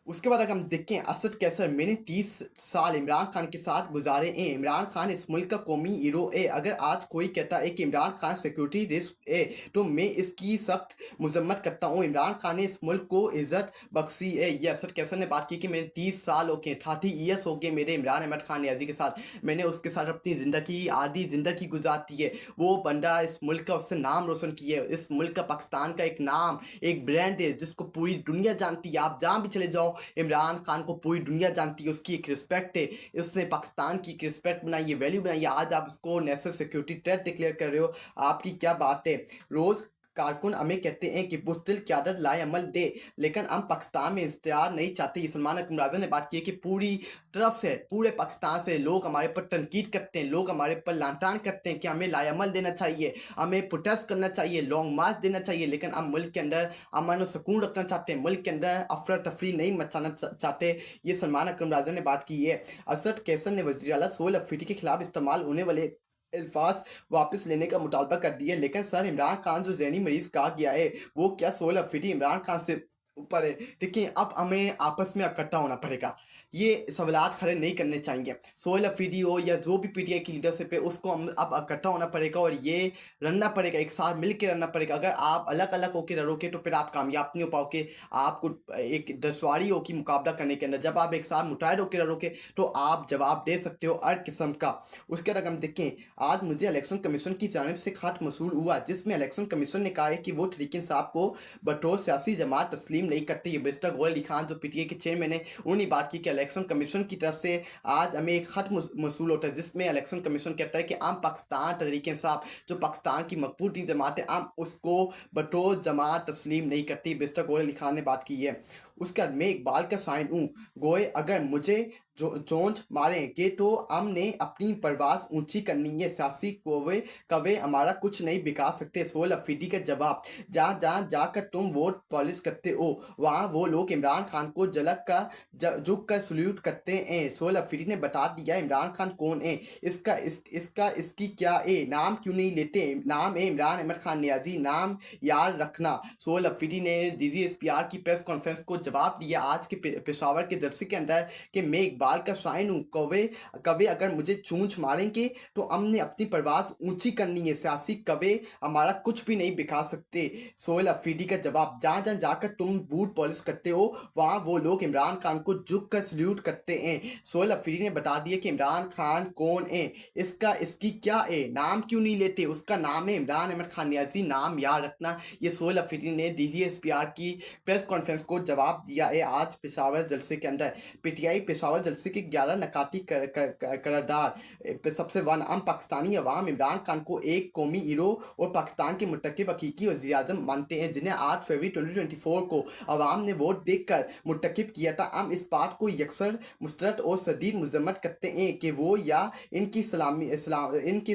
उसके बाद अगर हम देखें असद कैसर मैंने 30 साल इमरान खान के साथ गुजारे हैं। इमरान खान इस मुल्क का कौमी हीरो है। अगर आज कोई कहता है कि इमरान खान सिक्योरिटी रिस्क है तो मैं इसकी सख्त मजम्मत करता हूँ। इमरान खान ने इस मुल्क को इज्जत बख्शी है। ये असद कैसर ने बात की कि मैंने 30 साल हो गए, 30 ईयर्स हो गए मेरे इमरान अहमद खान नियाजी के साथ। मैंने उसके साथ अपनी ज़िंदगी आधी ज़िंदगी गुजारती है। वो बंदा इस मुल्क का उससे नाम रोशन किया है। इस मुल्क का पाकिस्तान का एक नाम, एक ब्रांड है जिसको पूरी दुनिया जानती है। आप जहाँ भी चले जाओ इमरान खान को पूरी दुनिया जानती है। उसकी एक रिस्पेक्ट है। उसने पाकिस्तान की एक रिस्पेक्ट बनाई है, वैल्यू बनाई है। आज आप उसको नेशनल सिक्योरिटी थ्रेट डिक्लेयर कर रहे हो, आपकी क्या बात है। रोज़ कारकुन हमें कहते हैं कि बुज़दिल क़यादत लाए अमल दे, लेकिन हम पाकिस्तान में इश्तिहार नहीं चाहते। ये सलमान अकरम राजा ने बात की है कि पूरी तरफ से, पूरे पाकिस्तान से लोग हमारे पर तनकीद करते हैं, लोग हमारे पर लानतान करते हैं कि हमें लाएअमल देना चाहिए, हमें प्रोटेस्ट करना चाहिए, लॉन्ग मार्च देना चाहिए। लेकिन हम मुल्क के अंदर अमन और सुकून रखना चाहते हैं, मुल्क के अंदर अफरा तफरी नहीं मचाना चाहते। ये सलमान अकरम राजा ने बात की है। असद कैसर ने वज़ीर आला सोहेल अफरीदी के खिलाफ इस्तेमाल होने वाले अल्फाज वापस लेने का मुतालबा कर दिया। लेकिन सर इमरान खान जो ज़हनी मरीज कहा गया है, वो क्या सोहेल अफरीदी इमरान खान से ऊपर है? देखिए अब हमें आपस में इकट्ठा होना पड़ेगा। ये सवालात खड़े नहीं करने चाहिए। सोहेल अफरीदी हो या जो भी पीटीआई की लीडरशिप है, उसको हम अब इकट्ठा होना पड़ेगा और ये लड़ना पड़ेगा, एक साथ मिल के लड़ना पड़ेगा। अगर आप अलग-अलग होके लड़ोगे तो फिर आप कामयाब नहीं हो पाओगे। आपको एक दुश्वारी होगी मुकाबला करने के अंदर। जब आप एक साथ मुत्तहिद होके लड़ोगे तो आप जवाब दे सकते हो हर किस्म का। उसके बाद हम देखें, आज मुझे इलेक्शन कमीशन की जानिब से खत मसूल हुआ जिसमें इलेक्शन कमीशन ने कहा है कि वो तरीके इंसाफ को बतौर सियासी जमात तस्लीम नहीं करते। ये मिस्टर गोयल अली खान जो पीटीआई के चेयरमैन है, उन्होंने बात की कि इलेक्शन कमीशन की तरफ से आज हमें एक खत मसूल होता है जिसमें इलेक्शन कमीशन कहता है कि हम पाकिस्तान तहरीक इंसाफ जो पाकिस्तान की मकबूल तीन जमात है, हम उसको बतौर जमात तस्लीम नहीं करती। मिस्टर गोयल अली खान ने बात की है। उसके बाद मैं इकबाल का साइन हूँ, गोए अगर मुझे जोंच मारेंगे तो हमने अपनी परवाज़ ऊँची करनी है। सियासी कौवे कवे हमारा कुछ नहीं बिगा सकते। सोहेल अफरीदी का जवाब, जहाँ जहाँ जाकर तुम वोट पॉलिश करते हो वहाँ वो लोग इमरान खान को झलक का झुक कर सल्यूट करते हैं। सोहेल अफरीदी ने बता दिया इमरान खान कौन है, इसकी क्या है, नाम क्यों नहीं लेते। नाम है इमरान अहमद खान नियाजी, नाम याद रखना। सोहेल अफरीदी ने DGSPR की प्रेस कॉन्फ्रेंस को जवाब दिया आज के पेशावर के जलसे के अंदर कि मैं इकबाल का शाइन हूँ, कवे कवे अगर मुझे चूंच मारेंगे तो हमने अपनी परवाज़ ऊंची करनी है। सियासी कवे हमारा कुछ भी नहीं बिखा सकते। सोहेल अफरीदी का जवाब, जहाँ जहाँ जाकर तुम बूट पॉलिश करते हो वहाँ वो लोग इमरान खान को झुक कर सल्यूट करते हैं। सोहेल अफरीदी ने बता दिया कि इमरान खान कौन है, इसकी क्या है, नाम क्यों नहीं लेते। उसका नाम है इमरान अहमद खान नियाजी, नाम याद रखना। ये सोहेल अफरीदी ने DGSPR की प्रेस कॉन्फ्रेंस को जवाब दिया है आज पेशावर जलसे के अंदर। पीटीआई पेशावर जलसे के 11 नकाती करारदार सबसे वन हम पाकिस्तानी अवाम इमरान खान को एक कौमी हीरो और पाकिस्तान के मुत्तकिब हकीकी वज़ीर आज़म मानते हैं जिन्हें 8 फरवरी 2024 को अवाम ने वोट देकर मुत्तकिब किया था। हम इस बात को यकसर मुस्तरद और शदीद मजम्मत करते हैं कि वो या इनकी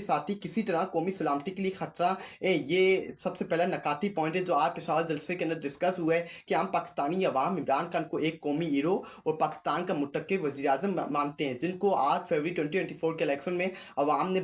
साथी किसी तरह कौमी सलामती के लिए खतरा है। ये सबसे पहला नकाती पॉइंट है जो आज पेशावर जलसे के अंदर डिस्कस हुआ है कि हम पाकिस्तानी अवाम इमरान खान को एक कौमी हीरो और पाकिस्तान का मुत्तकिब वज़ीर आज़म मानते हैं, जिनको 8 फरवरी 2024 के इलेक्शन में अवाम ने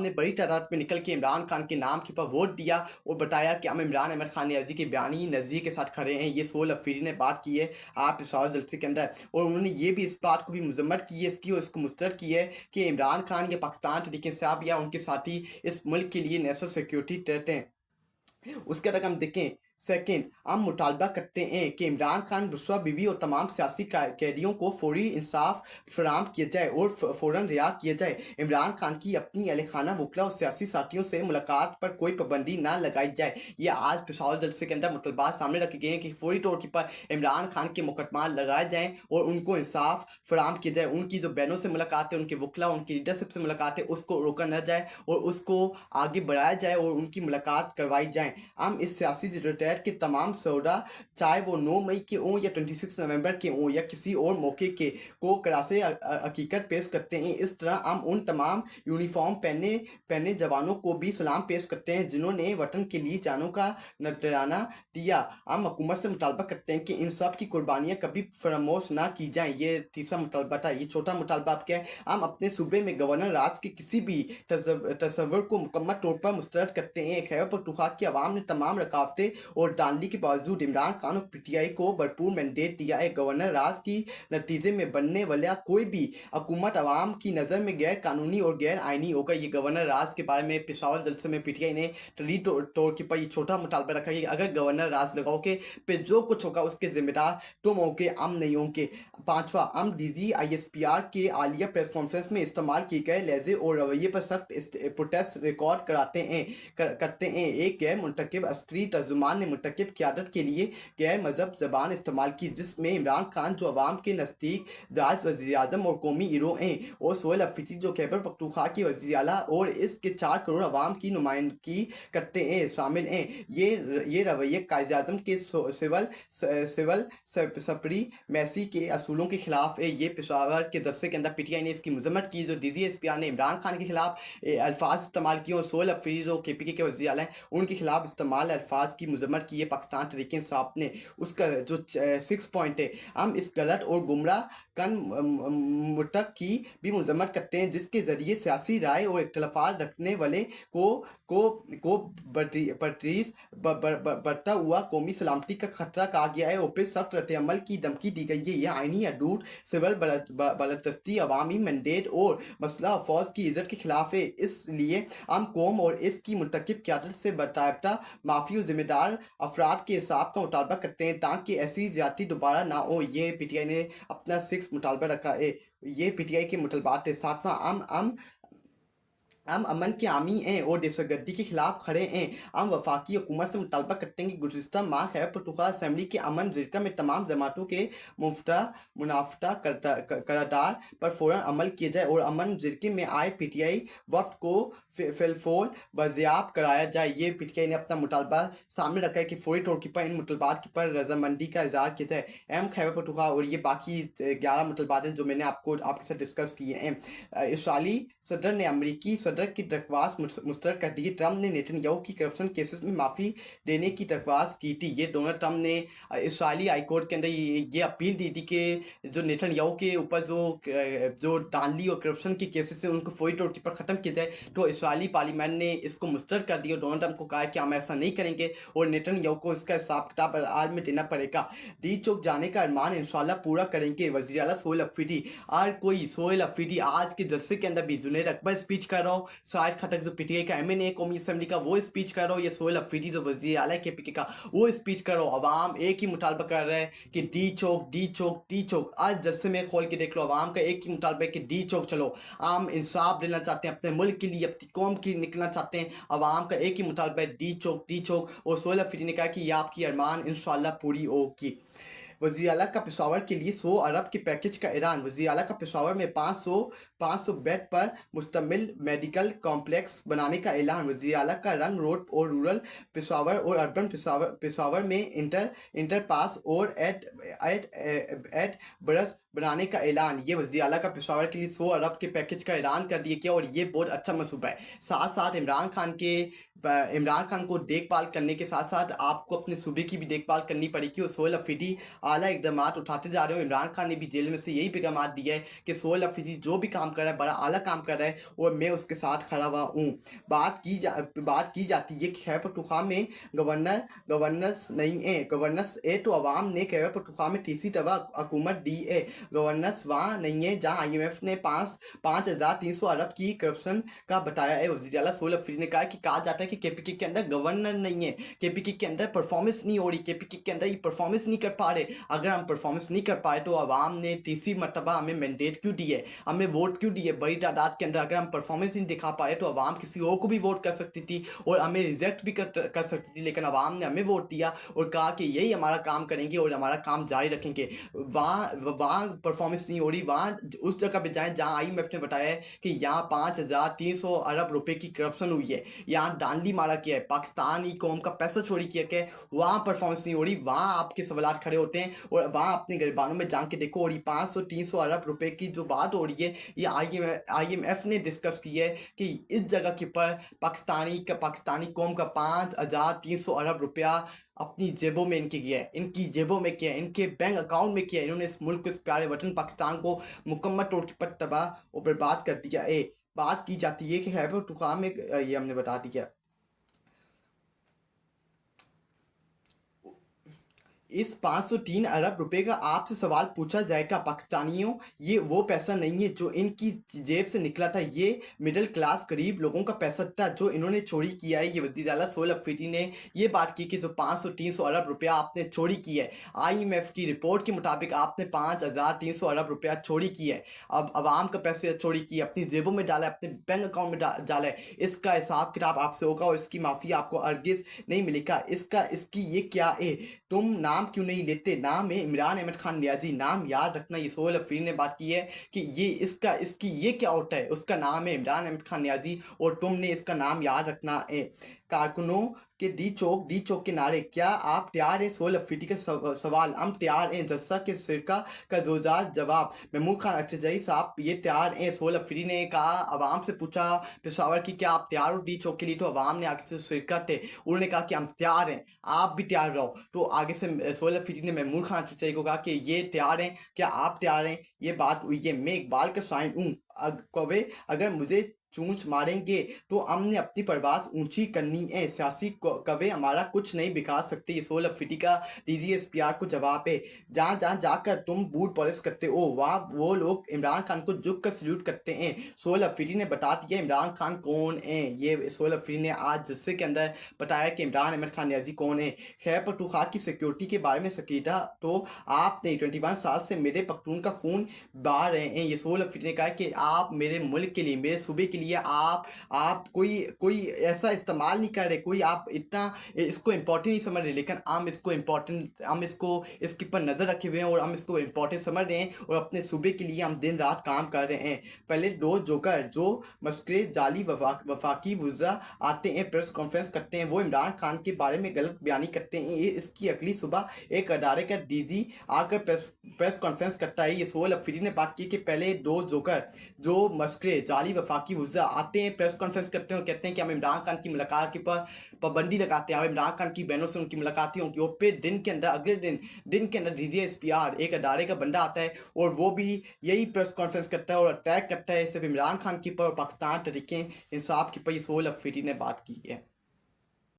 बड़ी तादाद में निकल के इमरान खान के नाम के ऊपर वोट दिया और बताया कि हम इमरान अहमद खान नियाजी के बयानी नज़रिए के साथ खड़े हैं। ये सोहेल अफरीदी ने बात की है आप पेशावर जलसे के अंदर, और उन्होंने ये भी इस बात को भी मजम्मत की है इसकी और इसको मुस्तरद की है कि इमरान खान या पाकिस्तान तरीके इंसाफ या उनके साथी इस मुल्क के लिए नेशनल सिक्योरिटी थ्रेट हैं। उसके अगर हम देखें, सेकेंड हम मुतालबा करते हैं कि इमरान खान, बुशरा बीबी और तमाम सियासी कैदियों को फौरी इंसाफ फराहम किया जाए और फ़ौरन रिहा किया जाए। इमरान खान की अपनी अहल खाना वकला और सियासी साथियों से मुलाकात पर कोई पाबंदी ना लगाई जाए। ये आज पेशावर जलसे के अंदर मुतलबात सामने रखे गए हैं कि फौरी तौर पर इमरान खान के मुकदमा लगाए जाएँ और उनको इंसाफ फराहम किया जाए। उनकी जो बहनों से मुलाकात है, उनके वकला, उनकी लीडरशिप से मुलाकात है, उसको रोका न जाए और उसको आगे बढ़ाया जाए और उनकी मुलाकात करवाई जाए। हम इस सियासी रिटायर के तमाम सौदा, चाहे वो 9 मई के हों या 26 नवंबर के हों या किसी और मौके के, को करासे हकीकत पेश करते हैं। इस तरह हम उन तमाम यूनिफॉर्म पहने पहने जवानों को भी सलाम पेश करते हैं जिन्होंने वतन के लिए जानों का नजराना दिया। हम हुकूमत से मुतालबा करते हैं कि इन सब की कुर्बानियाँ कभी फरामोश ना की जाएँ। ये तीसरा मुतालबा था। ये चौथा मुतालबा आप क्या है, हम अपने सूबे में गवर्नर राज के किसी भी तस्वर को मुकम्मल तौर पर मुस्तरद करते हैं। खैबर पख्तूनख्वा की आवाम ने तमाम रकावटें और डालने के बावजूद इमरान खान और पीटीआई को भरपूर मैंडेट दिया है। गवर्नर राज की नतीजे में बनने वाला कोई भी हुकूमत अवाम की नज़र में गैर कानूनी और गैर आइनी होगा। ये गवर्नर राज के बारे में पेशावर जलसे में पीटीआई ने टली तोड़ के पर ये छोटा मुतालबा रखा है कि अगर गवर्नर राज लगाओ के पे जो कुछ होगा उसके जिम्मेदार तुम होगे, हम नहीं होंगे। पांचवा, हम डीजी आईएसपीआर के आलिया प्रेस कॉन्फ्रेंस में इस्तेमाल किए गए लहजे और रवैये पर सख्त प्रोटेस्ट रिकॉर्ड करते हैं। एक गैर मुंतखब अस्करी तर्जुमान ने मुंतखब क़यादत के लिए गैर मजहब ज़बान इस्तेमाल की, जिसमें इमरान खान जो अवाम के नज़दीक जायज़ वज़ीर आज़म और कौमी हीरो हैं, और सोहेल अफरीदी जो खैबर पख्तूनख्वा की वज़ीर आला और इसके 4 करोड़ अवाम की नुमाइंदगी करते हैं, शामिल हैं। ये रवैये कायद-ए-आज़म के सिविल सप्री मैसी के असूलों के खिलाफ है। ये पेशावर के जलसे के अंदर पीटीआई ने इसकी मजम्मत की। जो डीजीएसपीआर ने इमरान खान के खिलाफ अल्फाज इस्तेमाल किए और सोहेल अफरीदी जो केपीके के वज़ीर आला हैं उनके खिलाफ इस्तेमाल अल्फाज की मजम्मत की है पाकिस्तान तहरीक इंसाफ ने। उसका जो 6 पॉइंट है, हम इस गलत और गुमराह कन मुतक की भी मजम्मत करते हैं जिसके ज़रिए सियासी राय और इख्तलाफात रखने वाले को बतरीस बढ़ता हुआ कौमी सलामती का खतरा कहा गया है और फिर सख्त रद्द-ए-अमल की धमकी दी गई है। यह आइनी हदूद, सिविल बलदस्ती, अवामी मैंडेट और मसला फौज की इज्जत के खिलाफ है। इसलिए हम कौम और इसकी मुंतखब क़यादत से बाकायदा माफ़ी और ज़िम्मेदार अफराद के हिसाब का मुतालबा करते हैं ताकि ऐसी ज़्यादती दोबारा ना हो। ये पीटीआई ने अपना 6 मुतालबा रखा है। ये पीटीआई के मुतालबात है। सातवां, हम अमन के हामी हैं और दहशतगर्दी के खिलाफ खड़े हैं। हम वफाकी हुकूमत से मुतालबा करते हैं कि गुज़िश्ता माह खैबर पख्तूनख्वा असम्बली के अमन ज़िरका में तमाम जमातों के मुनाफ्ता करारदाद पर फ़ौरन अमल किया जाए और अमन ज़िरके में आए पीटीआई वफ़द को फिलफौल बाजियाब कराया जाए। ये पीटीआई ने अपना मुतालबा सामने रखा है कि फौरी तौर पर इन मुतालबात पर रजामंदी का इजहार किया जाए। अहम खैबर पख्तूनख्वा और ये बाकी 11 मुतालबात हैं जो मैंने आपके साथ डिस्कस किए हैं। इसराइली सदर ने अमरीकी सदर की दरख्वास्त मुस्तरद कर दी। ट्रंप ने नेतन्याहू की करप्शन केसेस में माफ़ी देने की दरख्वास्त की थी। ये डोनाल्ड ट्रंप ने इसराइली हाई कोर्ट के अंदर ये अपील दी थी कि जो नेतन्याहू के ऊपर जो डांडी और करप्शन के केसेस हैं उनको फौरी तौर पर ख़त्म किया जाए। तो इसराइली पार्लियामेंट ने इसको मुस्तरद कर दिया। डोनाल्ड ट्रंप को कहा कि हम ऐसा नहीं करेंगे और नेतन्याहू को इसका हिसाब किताब हाल में देना पड़ेगा। डी चौक जाने का अरमान इंशाल्लाह पूरा करेंगे। वज़ीर आला सोहेल अफरीदी, और कोई सोहेल अफरीदी आज के जलसे के अंदर भी जुनैर अकबर स्पीच कर रहा हो, शाहिद खटक जो पीटीआई का एमएनए कौमी असेंबली का वो स्पीच कर रहा हो, या सोहेल अफरीदी जो वज़ीर आला केपीके का वो स्पीच कर रहा हो, अवाम एक ही मुतालबा कर रहा है कि डी चौक डी चौक डी चौक। आज जलसे में खोल के देख लो, अवाम का एक ही मुतालबा है कि डी चौक चलो। आम इंसाफ लेना चाहते हैं, अपने मुल्क के लिए, अपनी कौम के लिए निकलना चाहते हैं। अवाम का एक ही मुतालबा है डी चौक डी चौक। और सोहेल अफरीदी ने कहा कि ये आपकी अरमान इंशाल्लाह पूरी होगी। वज़ीर आला का पेशावर के लिए 100 अरब के पैकेज का ऐलान। वज़ीर आला का पेशावर में 500 बेड पर मुश्तमिल मेडिकल कॉम्प्लेक्स बनाने का ऐलान। वज़ीर आला का रंग रोड और रूरल पेशावर और अर्बन पेशावर में इंटर पास और एट बरस बनाने का ऐलान। ये वज़ीर आला का पेशावर के लिए 100 अरब के पैकेज का ऐलान कर दिया गया और ये बहुत अच्छा मनसूबा है। साथ साथ इमरान खान को देखभाल करने के साथ साथ आपको अपने सूबे की भी देखभाल करनी पड़ेगी और सोहेल अफरीदी आला इकदाम उठाते जा रहे हो। इमरान खान ने भी जेल में से यही पैगाम दिया है कि सोहेल अफरीदी जो भी काम कर रहा है बड़ा आला काम कर रहा है और मैं उसके साथ खड़ा हुआ हूँ। बात की जाती है कि खैबर पख्तूनख्वा में गवर्नर्स नहीं है। गवर्नर्स है तो अवाम ने खैबर पख्तूनख्वा में तीसरी दफा हुकूमत दी है। गवर्नर्स वहाँ नहीं है जहाँ IMF ने 5,300 अरब की करप्शन का बताया है। वज़ीर आला सोहेल अफरीदी ने कहा जाता है कि केपीके के अंदर गवर्नर नहीं है, केपीके के अंदर परफॉर्मेंस नहीं हो रही, केपीके के अंदर ये परफॉर्मेंस नहीं कर पा रहे। अगर हम परफॉर्मेंस नहीं कर पाए तो आवाम ने तीसरी मरतबा हमें मैंडेट क्यों दी है, हमें वोट क्यों दिए बड़ी तादाद के अंदर। अगर हम परफॉर्मेंस नहीं दिखा पाए तो आवाम किसी और को भी वोट कर सकती थी और हमें रिजेक्ट भी कर सकती थी, लेकिन आवाम ने हमें वोट दिया और कहा कि यही हमारा काम करेंगे और हमारा काम जारी रखेंगे। वहाँ परफॉर्मेंस नहीं हो रही, वहाँ उस जगह पे जाएँ जहाँ IMF ने बताया है कि यहाँ 5,300 अरब रुपए की करप्शन हुई है, यहाँ डांडी मारा किया है, पाकिस्तानी कौम का पैसा चोरी किया गया है। वहाँ परफॉर्मेंस नहीं हो रही, वहाँ आपके सवालात खड़े होते हैं और वहाँ अपने गरिबानों में जान के देखो। और ये 500-300 अरब रुपए की जो बात हो रही है ये IMF ने डिस्कस की है कि इस जगह के ऊपर पाकिस्तानी कौम का 5,300 अरब रुपया अपनी जेबों में इनके गया है, इनकी जेबों में किया है, इनके बैंक अकाउंट में किया है। इन्होंने इस मुल्क को, इस प्यारे वतन पाकिस्तान को मुकम्मल तौर पर तबाह और बर्बाद कर दिया है। बात की जाती है कि खैबर पख्तूनख्वा में ये हमने बता दिया। इस 503 अरब रुपए का आपसे सवाल पूछा जाएगा पाकिस्तानियों, ये वो पैसा नहीं है जो इनकी जेब से निकला था। ये मिडिल क्लास गरीब लोगों का पैसा था जो इन्होंने चोरी किया है। ये वज़ीर आला सोहेल अफरीदी ने ये बात की कि जो 500-300 अरब रुपया आपने चोरी की है, IMF की रिपोर्ट के मुताबिक आपने 5300 अरब रुपया चोरी की है। अब अवाम का पैसे चोरी किए, अपनी जेबों में डाला है, अपने बैंक अकाउंट में डाला है। इसका हिसाब किताब आपसे होगा और इसकी माफ़ी आपको हरगिज़ नहीं मिलेगा। इसकी ये क्या है? तुम नाम क्यों नहीं लेते? नाम है इमरान अहमद खान नियाजी। नाम याद रखना। ये सोहेल अफरीदी ने बात की है कि इसकी ये क्या होता है। उसका नाम है इमरान अहमद खान नियाजी और तुमने इसका नाम याद रखना है। कारकुनों के डी चौक के नारे, क्या आप तैयार हैं? सोहेल अफरीदी का सवाल, हम तैयार हैं। जस्सा के सिरका का जोरदार जवाब, महमूद खान अटरजई साहब ये तैयार हैं। सोहेल अफरीदी ने कहा, आवाम से पूछा पेशावर की, क्या आप तैयार हो डी चौक के लिए? तो आवाम ने आगे से शिरकत थे, उन्होंने कहा कि हम तैयार हैं, आप भी तैयार रहो। तो आगे से सोहेल अफरीदी ने महमूद खान अटरजई को कहा कि ये तैयार हैं, क्या आप तैयार हैं? ये बात हुई है। मैं इकबाल का शाइन हूँ, कवे अगर मुझे चूंच मारेंगे तो हमने अपनी परवाज़ ऊंची करनी है। सियासी कवे हमारा कुछ नहीं बिगाड़ सकते। ये सोहेल अफरीदी का DGSPR को जवाब है। जहाँ जहाँ जाकर तुम बूट पॉलिश करते हो, वहाँ वो लोग इमरान खान को झुक कर सल्यूट करते हैं। सोहेल अफरीदी ने बता दिया इमरान खान कौन है। ये सोहेल अफरीदी ने आज जलसे के अंदर बताया कि इमरान अहमद खान नियाजी कौन है। खैबर पख्तूनख्वा की सिक्योरिटी के बारे में सकीदा, तो आपने 21 साल से मेरे पख्तून का खून बहा रहे हैं। ये सोहेल अफरीदी ने कहा कि आप मेरे मुल्क के लिए, मेरे सूबे के लिए आप कोई ऐसा इस्तेमाल नहीं कर रहे, कोई आप इतना इसको इम्पोर्टेंट नहीं समझ रहे, लेकिन हम इसको इम्पोर्टेंट, हम इसको इसके ऊपर नज़र रखे हुए हैं और हम इसको इम्पोर्टेंट समझ रहे हैं और अपने सूबे के लिए हम दिन रात काम कर रहे हैं। पहले दो जोकर जो मस्करे जाली वफाकी वुज़ा आते हैं, प्रेस कॉन्फ्रेंस करते हैं, वो इमरान खान के बारे में गलत बयानी करते हैं। इसकी अगली सुबह एक अदारे का DG आकर प्रेस कॉन्फ्रेंस करता है। ये सोहेल अफरीदी ने बात की कि पहले दो जोकर जो मस्करे जाली वफाकी वुज़ा आते हैं, प्रेस कॉन्फ्रेंस करते हैं और कहते हैं कि हम इमरान खान की मुलाकात के पर पाबंदी लगाते हैं, हम इमरान खान की बहनों से उनकी मुलाकातें होंगी। और फिर अगले दिन के अंदर DGSPR एक अदारे का बंदा आता है और वो भी यही प्रेस कॉन्फ्रेंस करता है और अटैक करता है सिर्फ इमरान खान के ऊपर और पाकिस्तान तहरीक इंसाफ के ऊपर। ये सोहेल अफरीदी ने बात की है।